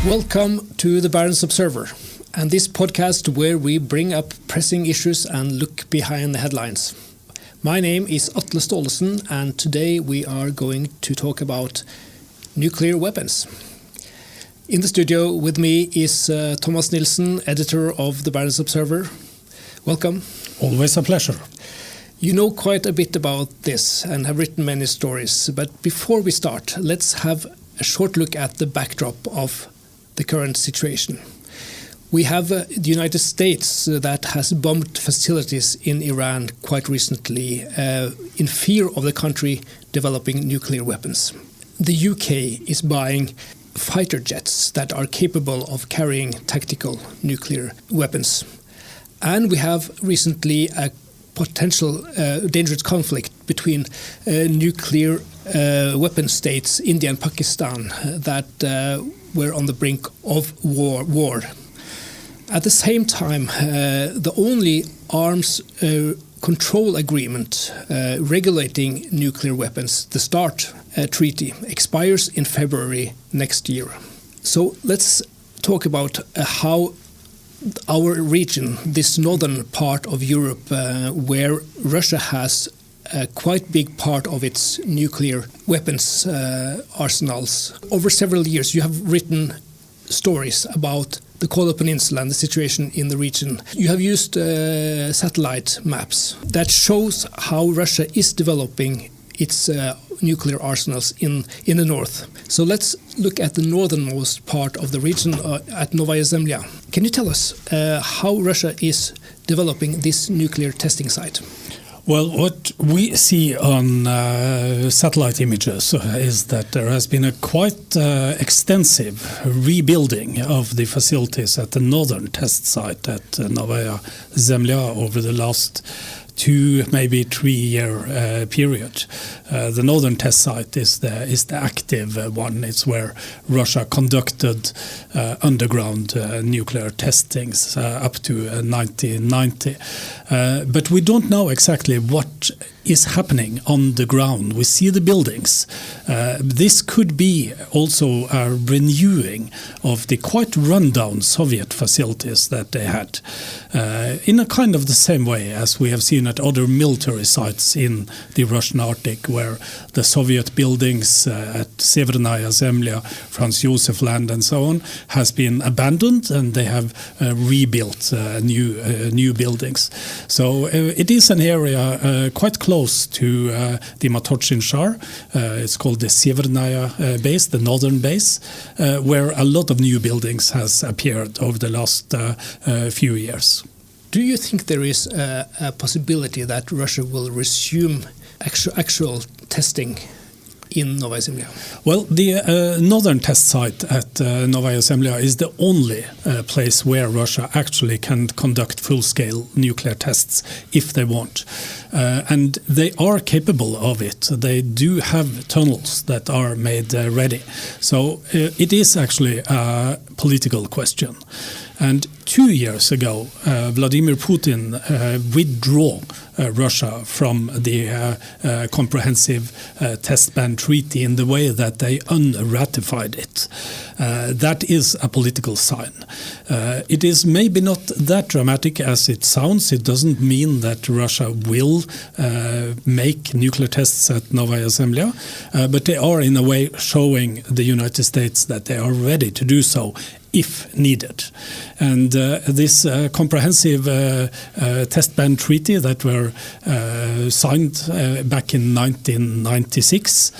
Welcome to the Barents Observer, and this podcast where we bring up pressing issues and look behind the headlines. My name is Atle Staalesen, and today we are going to talk about nuclear weapons. In the studio with me is Thomas Nilsen, editor of the Barents Observer. Welcome. Always a pleasure. You know quite a bit about this and have written many stories, but before we start, let's have a short look at the backdrop of the current situation. We have the United States that has bombed facilities in Iran quite recently in fear of the country developing nuclear weapons. The UK is buying fighter jets that are capable of carrying tactical nuclear weapons. And we have recently a potential dangerous conflict between nuclear weapon states, India and Pakistan, that were on the brink of war. At the same time, the only arms control agreement regulating nuclear weapons, the START treaty, expires in February next year. So let's talk about how our region, this northern part of Europe, where Russia has a quite big part of its nuclear weapons arsenals. Over several years, you have written stories about the Kola Peninsula and the situation in the region. You have used satellite maps that shows how Russia is developing its nuclear arsenals in the north. So let's look at the northernmost part of the region at Novaya Zemlya. Can you tell us how Russia is developing this nuclear testing site? Well, what we see on satellite images is that there has been a quite extensive rebuilding of the facilities at the northern test site at Novaya Zemlya over the last 2, maybe 3 year period. The northern test site is the active one. It's where Russia conducted underground nuclear testings up to 1990. But we don't know exactly what is happening on the ground. We see the buildings. This could be also a renewing of the quite rundown Soviet facilities that they had, in a kind of the same way as we have seen at other military sites in the Russian Arctic, where the Soviet buildings at Severnaya Zemlya, Franz Josef Land and so on has been abandoned, and they have rebuilt new buildings. So it is an area quite close to the Matochin Shar. It's called the Severnaya base, the northern base, where a lot of new buildings has appeared over the last few years. Do you think there is a possibility that Russia will resume actual testing in Novaya Zemlya? Well, the northern test site at Novaya Zemlya is the only place where Russia actually can conduct full-scale nuclear tests if they want. And they are capable of it. They do have tunnels that are made ready. So it is actually a political question. And 2 years ago, Vladimir Putin withdrew Russia from the comprehensive test ban treaty in the way that they unratified it. That is a political sign. It is maybe not that dramatic as it sounds. It doesn't mean that Russia will make nuclear tests at Novaya Zemlya, but they are in a way showing the United States that they are ready to do so if needed. And this comprehensive test ban treaty that were signed back in 1996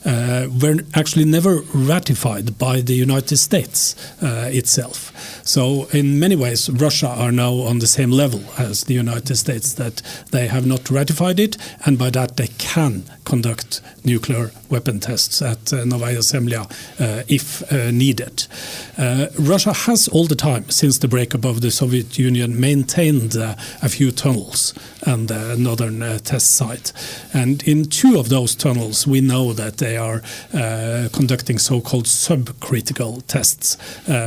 were actually never ratified by the United States itself. So in many ways, Russia are now on the same level as the United States, that they have not ratified it, and by that they can conduct nuclear weapon tests at Novaya Zemlya if needed. Russia has all the time, since the breakup of the Soviet Union, maintained a few tunnels on the northern test site. And in 2 of those tunnels, we know that they are conducting so-called subcritical tests,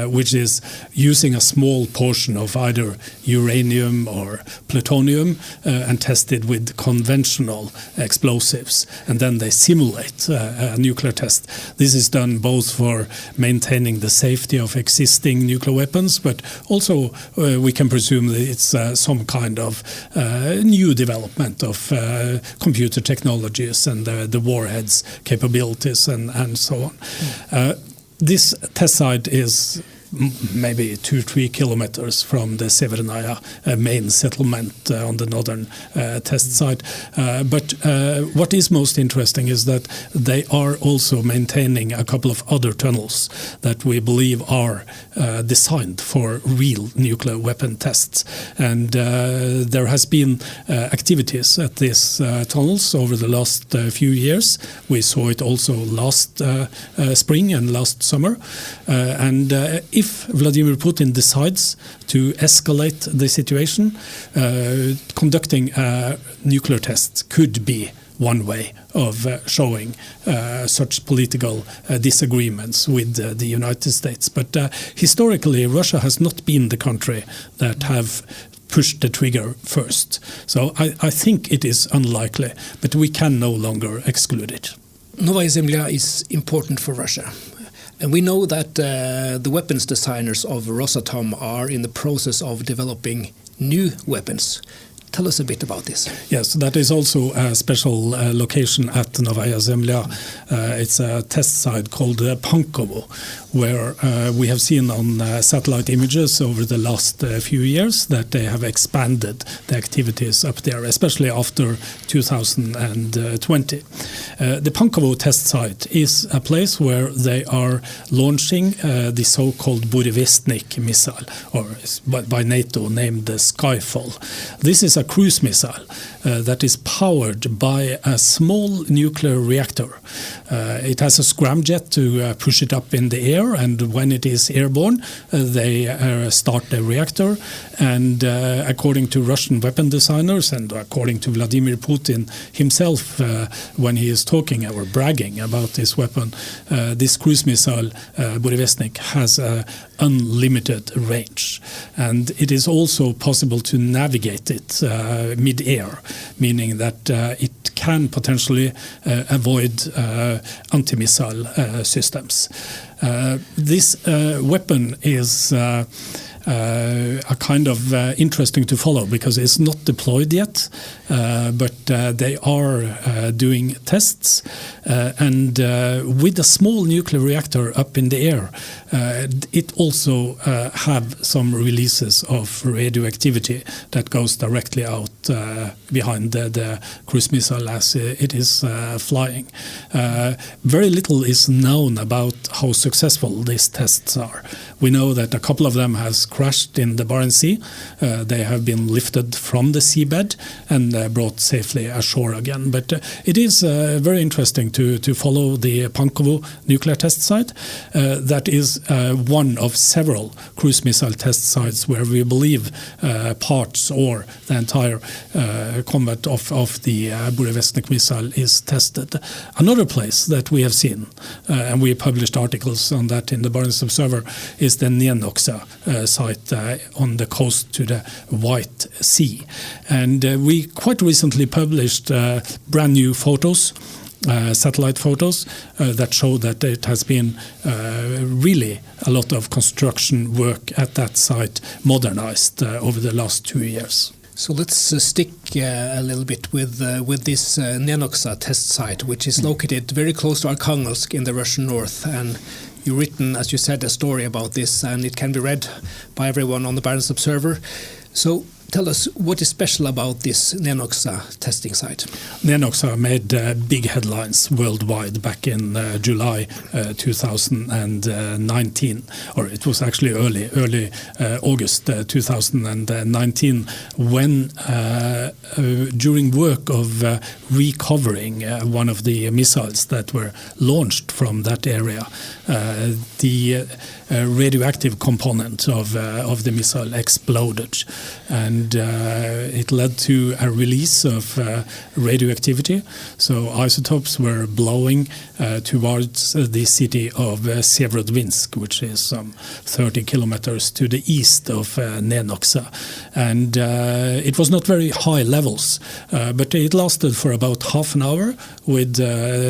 which is using a small portion of either uranium or plutonium and tested with conventional explosives. And then they simulate a nuclear test. This is done both for maintaining the safety of existing nuclear weapons, but also we can presume that it's some kind of new development of computer technologies and the warheads capabilities and so on. This test site is maybe 2-3 kilometers from the Severnaya main settlement on the northern test site. But what is most interesting is that they are also maintaining a couple of other tunnels that we believe are designed for real nuclear weapon tests. And there has been activities at these tunnels over the last few years. We saw it also last spring and last summer. And if Vladimir Putin decides to escalate the situation, conducting nuclear tests could be one way of showing such political disagreements with the United States. But historically, Russia has not been the country that have pushed the trigger first. So I think it is unlikely, but we can no longer exclude it. Novaya Zemlya is important for Russia. And we know that the weapons designers of Rosatom are in the process of developing new weapons. Tell us a bit about this. Yes, that is also a special location at Novaya Zemlya. It's a test site called Pankovo, where we have seen on satellite images over the last few years that they have expanded the activities up there, especially after 2020. The Pankovo test site is a place where they are launching the so-called Burevestnik missile, or by NATO named the Skyfall. This is a cruise missile that is powered by a small nuclear reactor. It has a scramjet to push it up in the air, and when it is airborne, they start the reactor. And according to Russian weapon designers and according to Vladimir Putin himself, when he is talking or bragging about this weapon, this cruise missile, Burevestnik, has unlimited range. And it is also possible to navigate it mid-air, meaning that it can potentially avoid anti-missile systems. This weapon is a kind of interesting to follow because it's not deployed yet, but they are doing tests. And with a small nuclear reactor up in the air, it also have some releases of radioactivity that goes directly out behind the cruise missile as it is flying. Very little is known about how successful these tests are. We know that a couple of them has crashed in the Barents Sea. They have been lifted from the seabed and brought safely ashore again. But it is very interesting to follow the Pankovo nuclear test site. That is one of several cruise missile test sites where we believe parts or the entire combat of the Burevestnik missile is tested. Another place that we have seen, and we published articles on that in the Barents Observer, is the Nilsen site on the coast to the White Sea. And we quite recently published brand new photos, satellite photos, that show that it has been really a lot of construction work at that site modernized over the last 2 years. So let's stick a little bit with this Nenoksa test site, which is located very close to Arkhangelsk in the Russian north. And you've written, as you said, a story about this, and it can be read by everyone on the Barents Observer. So tell us, what is special about this Nenoksa testing site? Nenoksa made big headlines worldwide back in July 2019, or it was actually early August 2019, when during work of recovering one of the missiles that were launched from that area, the radioactive component of the missile exploded. And and it led to a release of radioactivity. So isotopes were blowing towards the city of Severodvinsk, which is some 30 kilometers to the east of Nenoxa. And it was not very high levels, but it lasted for about half an hour with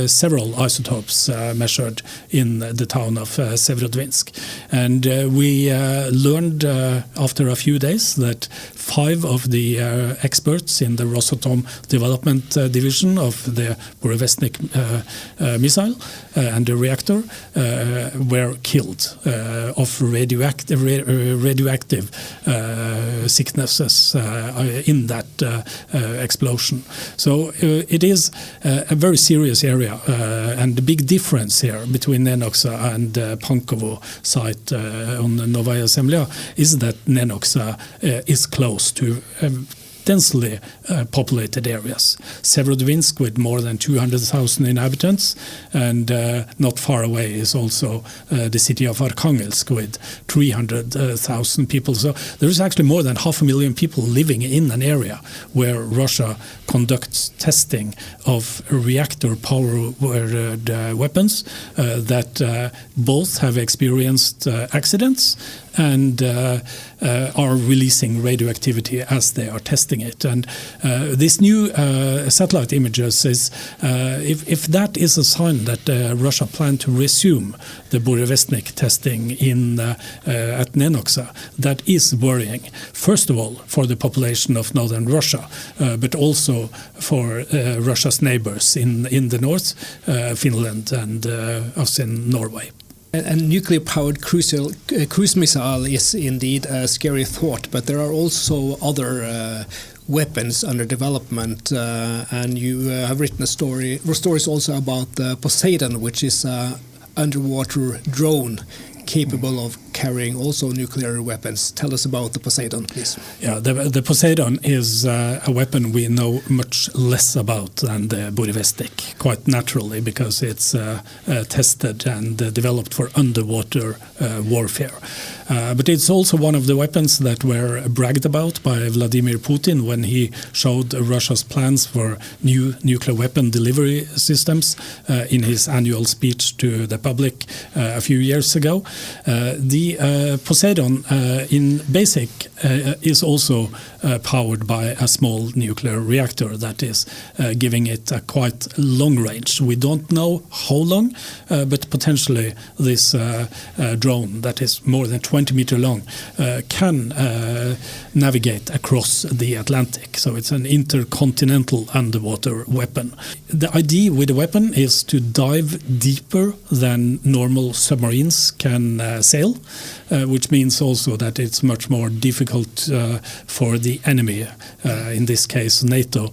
several isotopes measured in the town of Severodvinsk. And we learned after a few days that 5 of the experts in the Rosatom development division of the Burevestnik missile and the reactor were killed of radioactive sicknesses in that explosion. So it is a very serious area, and the big difference here between Nenoxa and Pankovo site on Novaya Zemlya is that Nenoxa is close to densely populated areas. Severodvinsk with more than 200,000 inhabitants, and not far away is also the city of Arkhangelsk with 300,000 people. So there is actually more than 500,000 people living in an area where Russia conducts testing of reactor-powered weapons that both have experienced accidents and are releasing radioactivity as they are testing it. And this new satellite images is, if that is a sign that Russia plans to resume the Burevestnik testing at Nenoxa, that is worrying. First of all, for the population of northern Russia, but also for Russia's neighbors in the north, Finland and us in Norway. And nuclear-powered cruise missile is indeed a scary thought, but there are also other weapons under development, and you have written stories also about the Poseidon, which is an underwater drone capable of carrying also nuclear weapons. Tell us about the Poseidon, please. Yeah, the Poseidon is a weapon we know much less about than the Burevestnik, quite naturally, because it's tested and developed for underwater warfare. But it's also one of the weapons that were bragged about by Vladimir Putin when he showed Russia's plans for new nuclear weapon delivery systems in his annual speech to the public a few years ago. The Poseidon in basic is also powered by a small nuclear reactor that is giving it a quite long range. We don't know how long, but potentially this drone that is more than 20 meters long can navigate across the Atlantic. So it's an intercontinental underwater weapon. The idea with the weapon is to dive deeper than normal submarines can sail, which means also that it's much more difficult for the enemy, in this case NATO,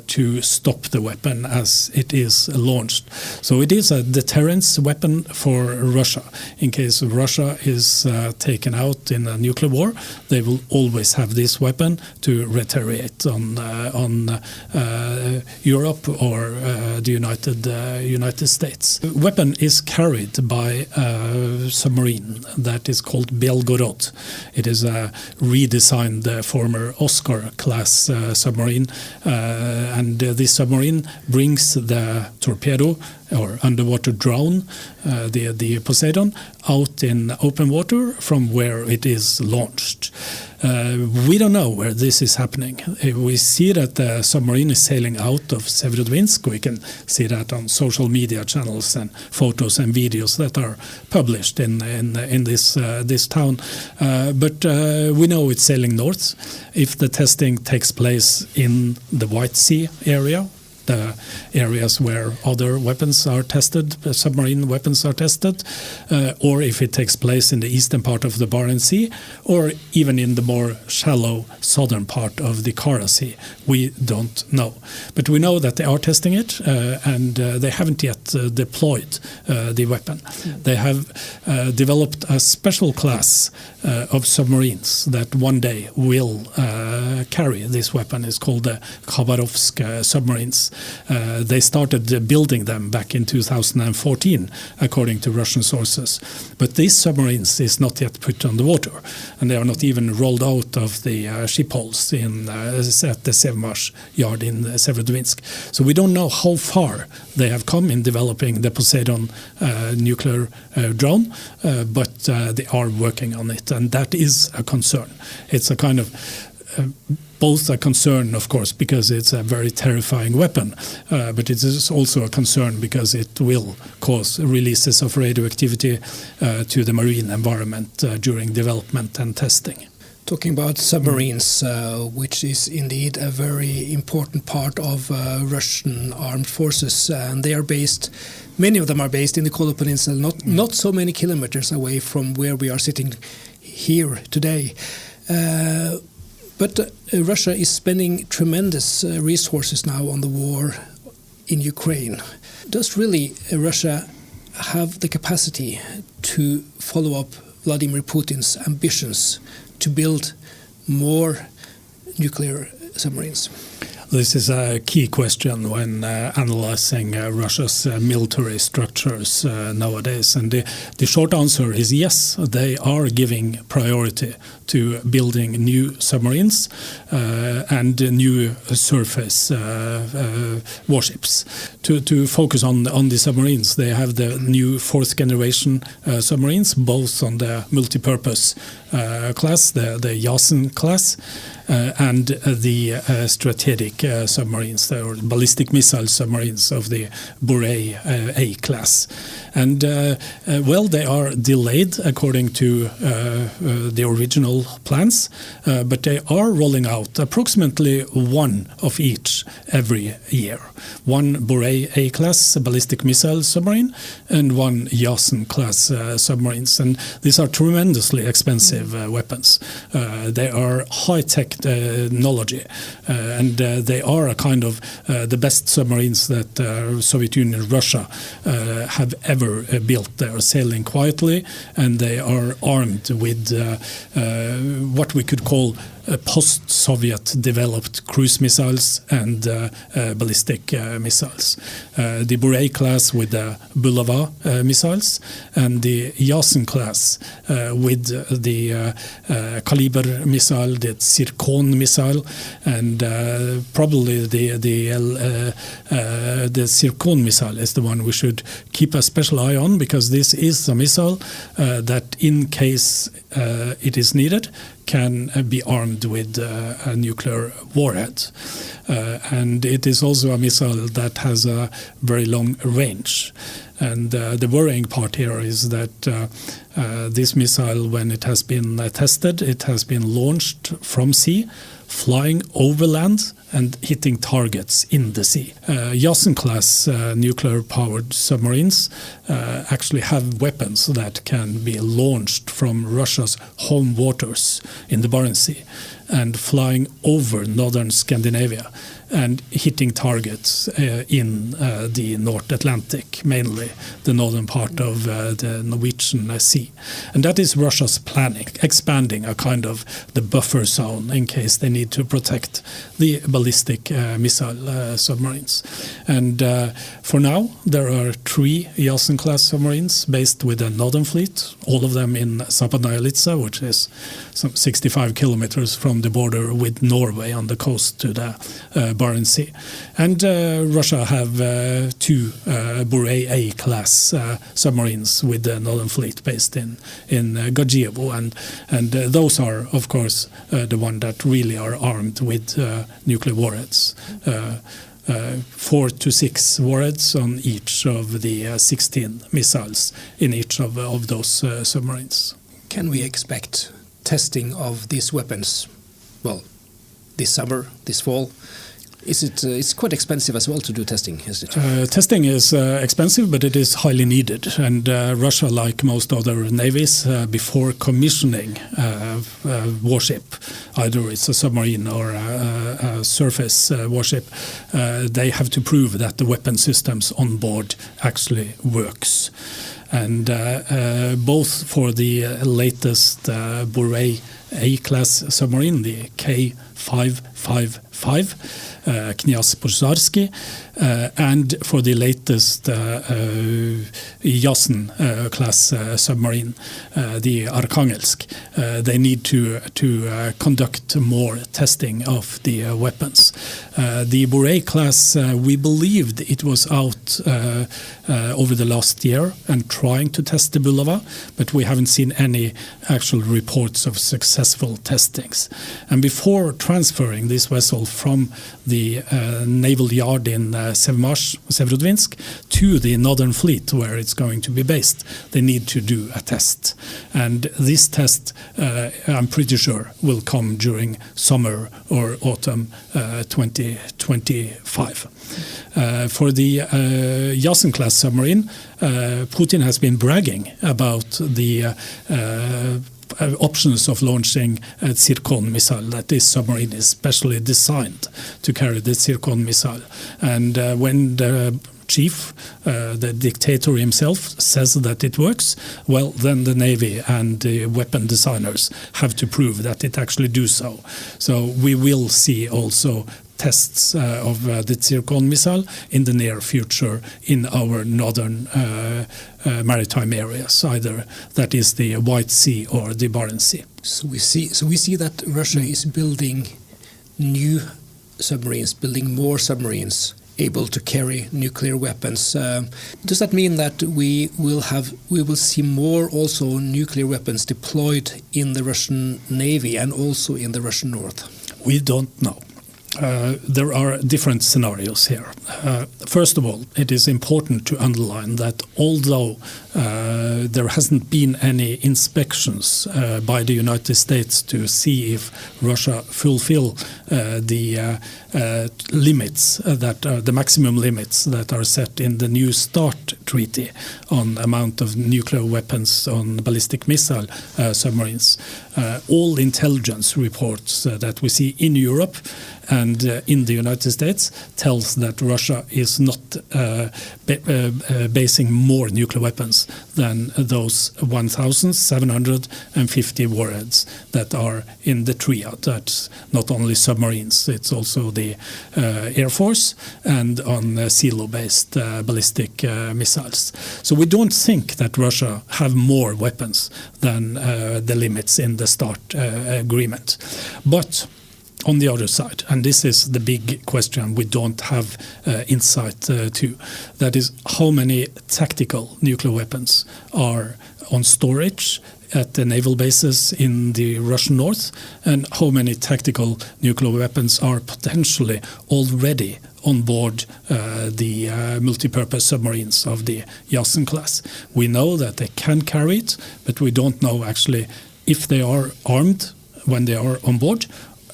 to stop the weapon as it is launched. So it is a deterrence weapon for Russia. In case Russia is taken out in a nuclear war, they will always have this weapon to retaliate on Europe or the United States. The weapon is carried by a submarine that is called Belgorod. It is a redesigned former Oscar-class submarine, and this submarine brings the torpedo or underwater drone, the Poseidon, out in open water from where it is launched. We don't know where this is happening. If we see that the submarine is sailing out of Severodvinsk, we can see that on social media channels and photos and videos that are published in this town. But we know it's sailing north. If the testing takes place in the White Sea area, the areas where other weapons are tested, submarine weapons are tested, or if it takes place in the eastern part of the Barents Sea, or even in the more shallow southern part of the Kara Sea. We don't know. But we know that they are testing it, and they haven't yet deployed the weapon. They have developed a special class of submarines that one day will carry this weapon. It's called the Khabarovsk submarines. They started building them back in 2014, according to Russian sources. But these submarines is not yet put on the water, and they are not even rolled out of the ship hulls at the Sevmash yard in Severodvinsk. So we don't know how far they have come in developing the Poseidon nuclear drone, but they are working on it, and that is a concern. It's a kind of both a concern, of course, because it's a very terrifying weapon, but it is also a concern because it will cause releases of radioactivity to the marine environment during development and testing. Talking about submarines, which is indeed a very important part of Russian armed forces, and they are based, many of them are based in the Kola Peninsula, not so many kilometers away from where we are sitting here today. But Russia is spending tremendous resources now on the war in Ukraine. Does really Russia have the capacity to follow up Vladimir Putin's ambitions to build more nuclear submarines? This is a key question when analyzing Russia's military structures nowadays. And the short answer is yes, they are giving priority to building new submarines and new surface warships. To focus on the submarines, they have the new fourth generation submarines, both on the multipurpose class, the Nilsen class, and the strategic submarines, or ballistic missile submarines of the Borei A class. And well, they are delayed according to the original plans, but they are rolling out approximately one of each every year. One Borei A class ballistic missile submarine and one Nilsen class submarines. And these are tremendously expensive weapons. They are high-tech technology, and they are a kind of the best submarines that Soviet Union and Russia have ever built. They are sailing quietly, and they are armed with what we could call post-Soviet developed cruise missiles and ballistic missiles. The Borei class with the Bulava missiles, and the Nilsen class with the Kaliber missile, the Zircon missile, and probably the Zircon missile is the one we should keep a special eye on, because this is a missile that, in case it is needed, can be armed with a nuclear warhead. And it is also a missile that has a very long range. And the worrying part here is that this missile, when it has been tested, it has been launched from sea, flying over land and hitting targets in the sea. Nilsen-class nuclear-powered submarines actually have weapons that can be launched from Russia's home waters in the Barents Sea and flying over northern Scandinavia and hitting targets in the North Atlantic, mainly the northern part of the Norwegian Sea. And that is Russia's planning, expanding a kind of the buffer zone in case they need to protect the ballistic missile submarines. And for now, there are 3 Nilsen-class submarines based with the Northern Fleet, all of them in Zapadnaya Litsa, which is some 65 kilometers from the border with Norway on the coast to the Barents Sea. And Russia have 2 Borei A class submarines with the Northern Fleet based in Gadzhievo, and those are, of course, the one that really are armed with nuclear warheads. 4 to 6 warheads on each of the 16 missiles in each of those submarines. Can we expect testing of these weapons, well, this summer, this fall? It's quite expensive as well to do testing, isn't it? Testing is expensive, but it is highly needed. And Russia, like most other navies, before commissioning a warship, either it's a submarine or a surface warship, they have to prove that the weapon systems on board actually works. and both for the latest Borei A-class submarine, the K555, Kniaz-Pozharsky, and for the latest Nilsen class submarine, the Arkhangelsk. They need to conduct more testing of the weapons. The Borei class, we believed it was out over the last year and trying to test the Bulava, but we haven't seen any actual reports of successful testings. And before transferring this vessel from the naval yard in Severodvinsk to the Northern Fleet, where it's going to be based, they need to do a test. And this test, I'm pretty sure, will come during summer or autumn 2025. For the Nilsen-class submarine, Putin has been bragging about the options of launching a Zircon missile, that this submarine is specially designed to carry the Zircon missile. And when the chief, the dictator himself, says that it works, well, then the Navy and the weapon designers have to prove that it actually do so. So we will see also tests of the Zircon missile in the near future in our northern maritime areas, either that is the White Sea or the Barents Sea. So we see that Russia is building new submarines, building more submarines able to carry nuclear weapons. Does that mean that we will see more also nuclear weapons deployed in the Russian Navy and also in the Russian North? We don't know. There are different scenarios here. First of all, it is important to underline that although there hasn't been any inspections by the United States to see if Russia fulfill the limits that are the maximum limits that are set in the New START treaty on amount of nuclear weapons on ballistic missile submarines, all intelligence reports that we see in Europe and in the United States tells that Russia is not basing more nuclear weapons than those 1,750 warheads that are in the triad. That's not only submarines, it's also the Air Force and on silo-based ballistic missiles. So we don't think that Russia have more weapons than the limits in the START agreement. But on the other side, and this is the big question we don't have insight to, that is how many tactical nuclear weapons are on storage at the naval bases in the Russian North, and how many tactical nuclear weapons are potentially already on board the multi-purpose submarines of the Nilsen class. We know that they can carry it, but we don't know actually if they are armed when they are on board,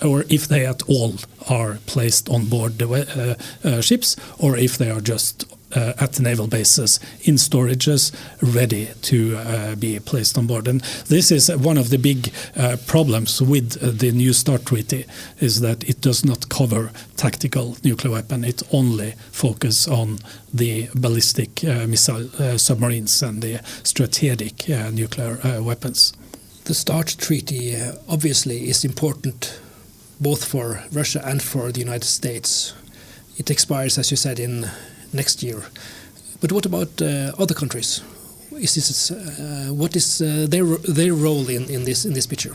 or if they at all are placed on board the ships, or if they are just at the naval bases in storages ready to be placed on board. And this is one of the big problems with the New START treaty, is that it does not cover tactical nuclear weapon. It only focuses on the ballistic missile submarines and the strategic nuclear weapons. The START treaty obviously is important both for Russia and for the United States. It expires, as you said, in next year. But what about other countries? What is their role in this picture?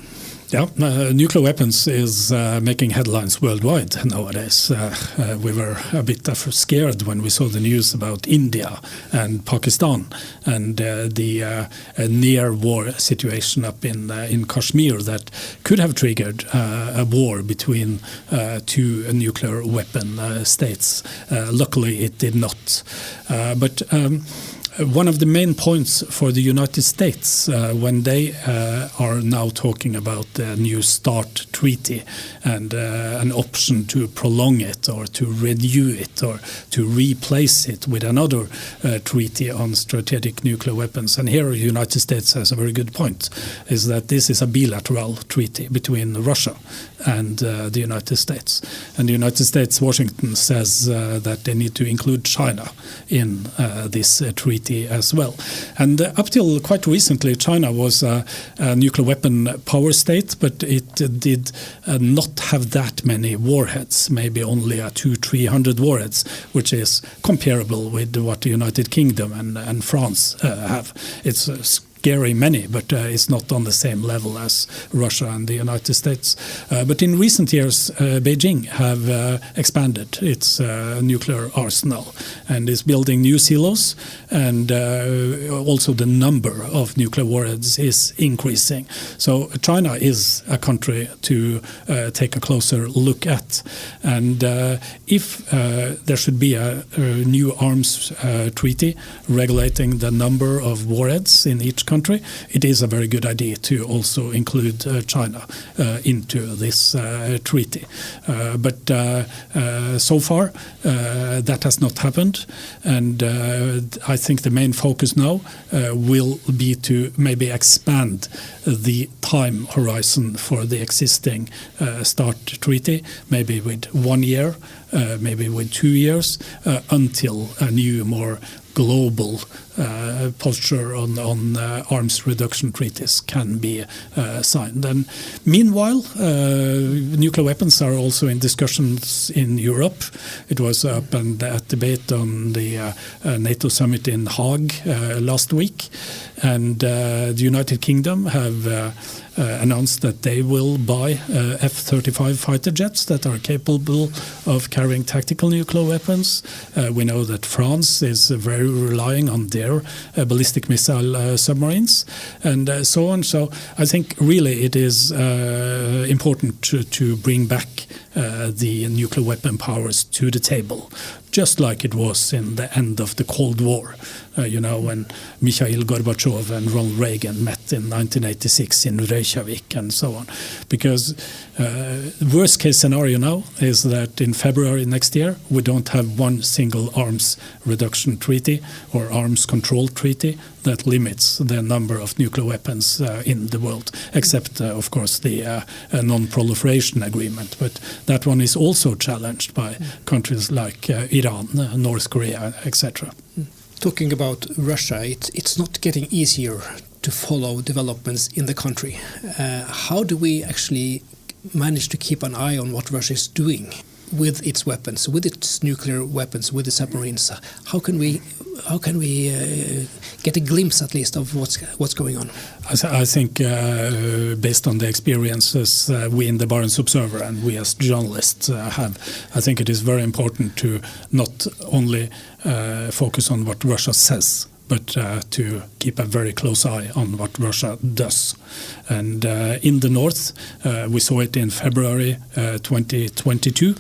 Yeah, nuclear weapons is making headlines worldwide nowadays. We were a bit scared when we saw the news about India and Pakistan and the near war situation up in Kashmir that could have triggered a war between two nuclear weapon states. Luckily, it did not. But one of the main points for the United States when they are now talking about the New START treaty and an option to prolong it or to renew it or to replace it with another treaty on strategic nuclear weapons. And here the United States has a very good point, is that this is a bilateral treaty between Russia and the United States. And the United States, Washington, says that they need to include China in this treaty treaty as well. And up till quite recently, China was a nuclear weapon power state, but it did not have that many warheads, maybe only 200-300 warheads, which is comparable with what the United Kingdom and France have. It's scary many, but it's not on the same level as Russia and the United States. But in recent years, Beijing have expanded its nuclear arsenal and is building new silos, and also the number of nuclear warheads is increasing. So China is a country to take a closer look at. And if there should be a new arms treaty regulating the number of warheads in each country, it is a very good idea to also include China into this treaty. But so far that has not happened, and I think the main focus now will be to maybe expand the time horizon for the existing START treaty, maybe with 1 year, maybe with 2 years, until a new, more global posture on arms reduction treaties can be signed. And meanwhile, nuclear weapons are also in discussions in Europe. It was up and a debate on the NATO summit in Hague last week, and the United Kingdom have announced that they will buy F-35 fighter jets that are capable of carrying tactical nuclear weapons. We know that France is very relying on their ballistic missile submarines and so on. So I think really it is important to bring back the nuclear weapon powers to the table, just like it was in the end of the Cold War, when Mikhail Gorbachev and Ronald Reagan met in 1986 in Reykjavik and so on. Because the worst case scenario now is that in February next year we don't have one single arms reduction treaty or arms control treaty that limits the number of nuclear weapons in the world, except of course the non-proliferation agreement. But that one is also challenged by countries like Iran, North Korea, etc. Talking about Russia, it's not getting easier to follow developments in the country. How do we actually manage to keep an eye on what Russia is doing with its weapons, with its nuclear weapons, with the submarines? How can we get a glimpse at least of what's going on? I think based on the experiences we in the Barents Observer and we as journalists have, I think it is very important to not only focus on what Russia says, but to keep a very close eye on what Russia does. And in the north, we saw it in February 2022,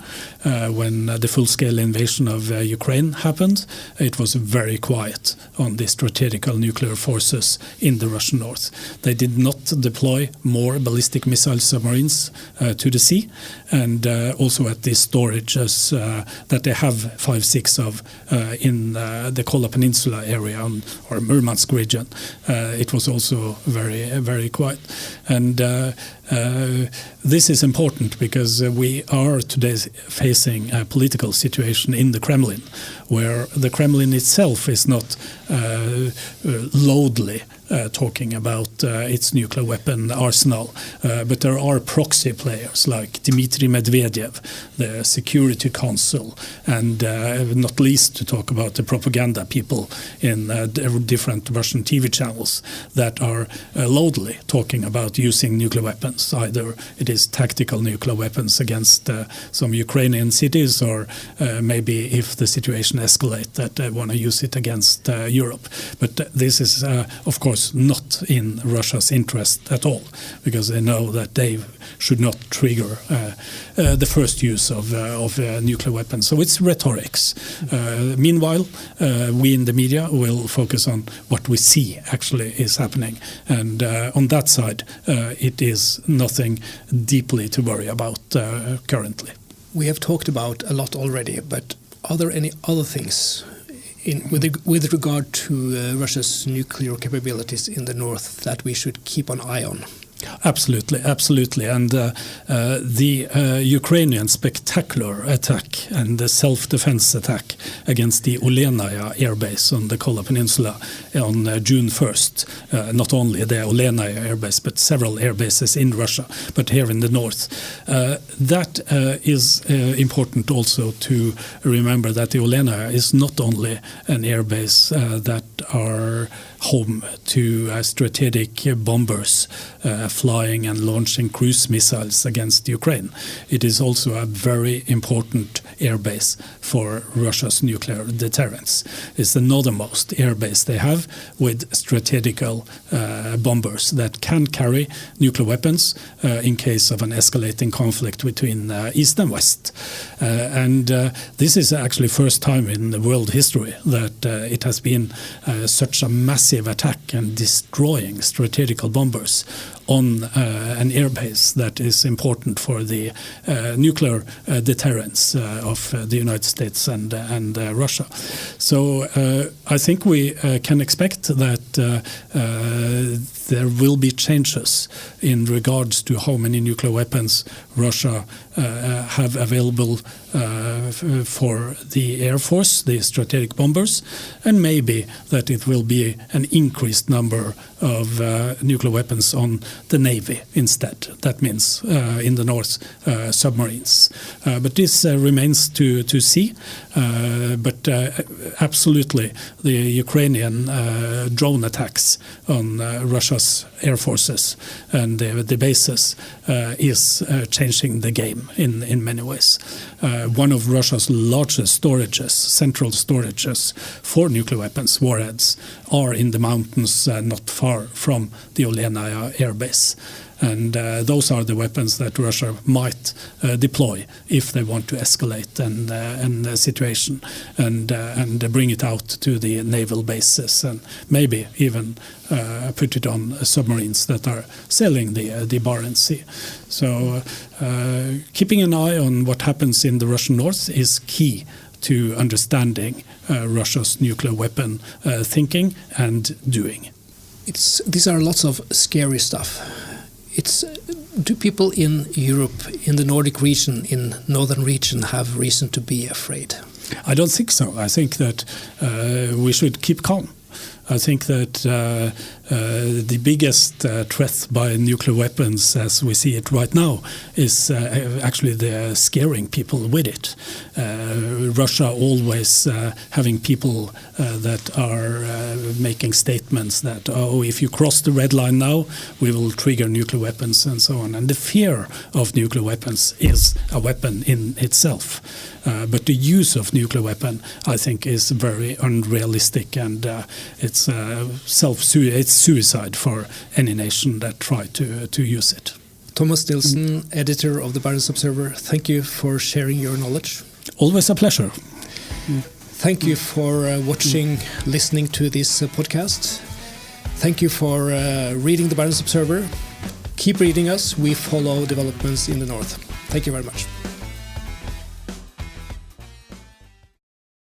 when the full-scale invasion of Ukraine happened. It was very quiet on the strategical nuclear forces in the Russian north. They did not deploy more ballistic missile submarines to the sea, and also at the storages that they have 5-6 of in the Kola Peninsula area or Murmansk region. It was also very, very quiet. And this is important because we are today facing a political situation in the Kremlin where the Kremlin itself is not loudly talking about its nuclear weapon arsenal, but there are proxy players like Dmitry Medvedev, the Security Council, and not least to talk about the propaganda people in different Russian TV channels that are loudly talking about using nuclear weapons. Either it is tactical nuclear weapons against some Ukrainian cities, or maybe if the situation escalates that they want to use it against Europe. But this is, of course, not in Russia's interest at all, because they know that they should not trigger the first use of nuclear weapons. So it's rhetorics. Meanwhile, we in the media will focus on what we see actually is happening. And on that side, it is nothing deeply to worry about currently. We have talked about a lot already, but are there any other things with regard to Russia's nuclear capabilities in the north that we should keep an eye on? Absolutely. And the Ukrainian spectacular attack and the self-defense attack against the Olenaya airbase on the Kola Peninsula on June 1st, not only the Olenaya airbase, but several airbases in Russia, but here in the north. That is important also to remember that the Olenaya is not only an airbase that are home to strategic bombers flying and launching cruise missiles against Ukraine. It is also a very important airbase for Russia's nuclear deterrence. It's the northernmost airbase they have with strategical bombers that can carry nuclear weapons in case of an escalating conflict between East and West. And this is actually first time in the world history that it has been such a massive attack and destroying strategical bombers on an airbase that is important for the nuclear deterrence of the United States and Russia. So I think we can expect that there will be changes in regards to how many nuclear weapons Russia have available for the Air Force, the strategic bombers, and maybe that it will be an increased number of nuclear weapons on the Navy instead. That means in the north, submarines. But this remains to see. But absolutely, the Ukrainian drone attacks on Russia's air forces and the bases is changing the game in many ways. One of Russia's largest storages, central storages for nuclear weapons, warheads, are in the mountains not far from the Olenaya air base. And those are the weapons that Russia might deploy if they want to escalate the situation and bring it out to the naval bases and maybe even put it on submarines that are sailing the Barents Sea. So keeping an eye on what happens in the Russian north is key to understanding Russia's nuclear weapon thinking and doing. These are lots of scary stuff. Do people in Europe, in the Nordic region, in northern region, have reason to be afraid? I don't think so. I think that we should keep calm. I think that the biggest threat by nuclear weapons, as we see it right now, is actually the scaring people with it. Russia always having people that are making statements that, oh, if you cross the red line now, we will trigger nuclear weapons and so on. And the fear of nuclear weapons is a weapon in itself. But the use of nuclear weapon, I think, is very unrealistic, and it's suicide for any nation that try to use it. Thomas Nilsen, editor of the Barents Observer, thank you for sharing your knowledge. Always a pleasure. Thank you for watching, listening to this podcast. Thank you for reading the Barents Observer. Keep reading us. We follow developments in the north. Thank you very much.